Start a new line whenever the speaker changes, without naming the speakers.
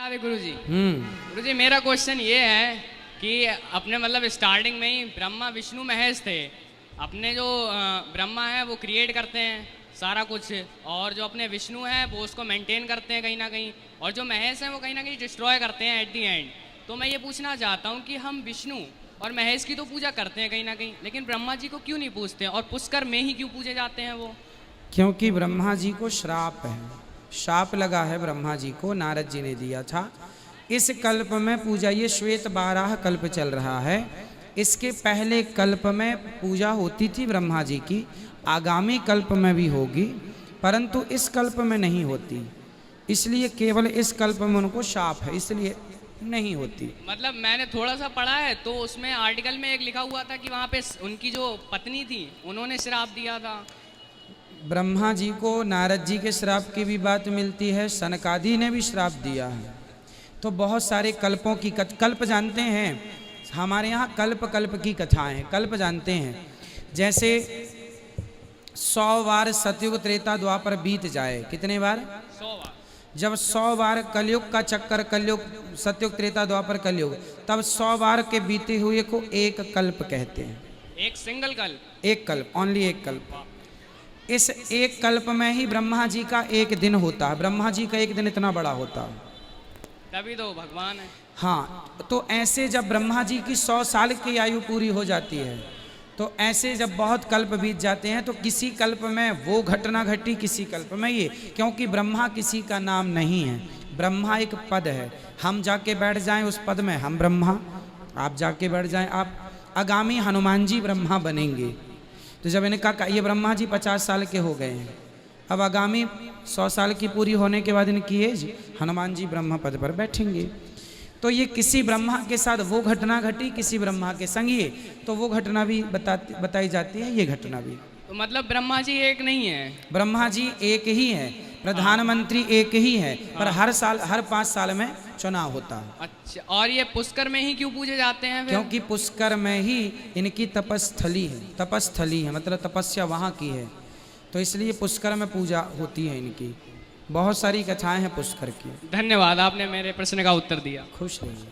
राधे गुरु जी। गुरु जी, मेरा क्वेश्चन ये है कि अपने मतलब स्टार्टिंग में ही ब्रह्मा विष्णु महेश थे। अपने जो ब्रह्मा है वो क्रिएट करते हैं सारा कुछ, और जो अपने विष्णु हैं वो उसको मेंटेन करते हैं कहीं ना कहीं, और जो महेश हैं वो कहीं ना कहीं डिस्ट्रॉय करते हैं एट दी एंड। तो मैं ये पूछना चाहता हूँ कि हम विष्णु और महेश की तो पूजा करते हैं कहीं ना कहीं, लेकिन ब्रह्मा जी को क्यों नहीं पूजते हैं, और पुष्कर में ही क्यों पूजे जाते हैं वो?
क्योंकि ब्रह्मा जी को श्राप है, शाप लगा है ब्रह्मा जी को, नारद जी ने दिया था। इस कल्प में पूजा, ये श्वेत 12 कल्प चल रहा है, इसके पहले कल्प में पूजा होती थी ब्रह्मा जी की, आगामी कल्प में भी होगी, परंतु इस कल्प में नहीं होती, इसलिए केवल इस कल्प में उनको शाप है, इसलिए नहीं होती।
मतलब मैंने थोड़ा सा पढ़ा है तो उसमें आर्टिकल में एक लिखा हुआ था कि वहाँ पे उनकी जो पत्नी थी उन्होंने श्राप दिया था।
ब्रह्मा जी को नारद जी के श्राप की भी बात मिलती है, सनकादि ने भी श्राप दिया है। तो बहुत सारे कल्पों की कल्प जानते हैं, हमारे यहाँ कल्प कल्प की कथाएं, कल्प जानते हैं। जैसे 100 बार सतयुग त्रेता द्वापर बीत जाए, कितने बार?
100 बार।
जब 100 बार कलयुग का चक्कर, कलयुग सतयुग त्रेता द्वापर कलयुग, तब 100 बार के बीते हुए को एक कल्प कहते हैं।
एक सिंगल कल्प? एक
कल्प, ओनली एक कल्प। इस एक कल्प में ही ब्रह्मा जी का एक दिन होता है, ब्रह्मा जी का एक दिन इतना बड़ा होता है,
तभी तो भगवान है।
हाँ, तो ऐसे जब ब्रह्मा जी की 100 साल की आयु पूरी हो जाती है, तो ऐसे जब बहुत कल्प बीत जाते हैं, तो किसी कल्प में वो घटना घटी, किसी कल्प में ये, क्योंकि ब्रह्मा किसी का नाम नहीं है, ब्रह्मा एक पद है। हम जाके बैठ जाएं उस पद में, हम ब्रह्मा, आप जाके बैठ जाएं, आप आगामी हनुमान जी ब्रह्मा बनेंगे। तो जब इन्हें कहा ये ब्रह्मा जी 50 साल के हो गए हैं, अब आगामी 100 साल की पूरी होने के बाद इनकी एज, हनुमान जी ब्रह्मा पद पर बैठेंगे। तो ये किसी ब्रह्मा के साथ वो घटना घटी, किसी ब्रह्मा के संग ये, तो वो घटना भी बताई जाती है, ये घटना भी।
तो मतलब ब्रह्मा जी एक नहीं है?
ब्रह्मा जी एक ही है, प्रधानमंत्री एक ही है, पर हर साल, हर 5 साल में चुनाव होता है।
अच्छा, और ये पुष्कर में ही क्यों पूजे जाते हैं फिर?
क्योंकि पुष्कर में ही इनकी तपस्थली है, तपस्थली है मतलब तपस्या वहाँ की है, तो इसलिए पुष्कर में पूजा होती है इनकी। बहुत सारी कथाएं हैं पुष्कर की।
धन्यवाद, आपने मेरे प्रश्न का उत्तर दिया।
खुश रहिए।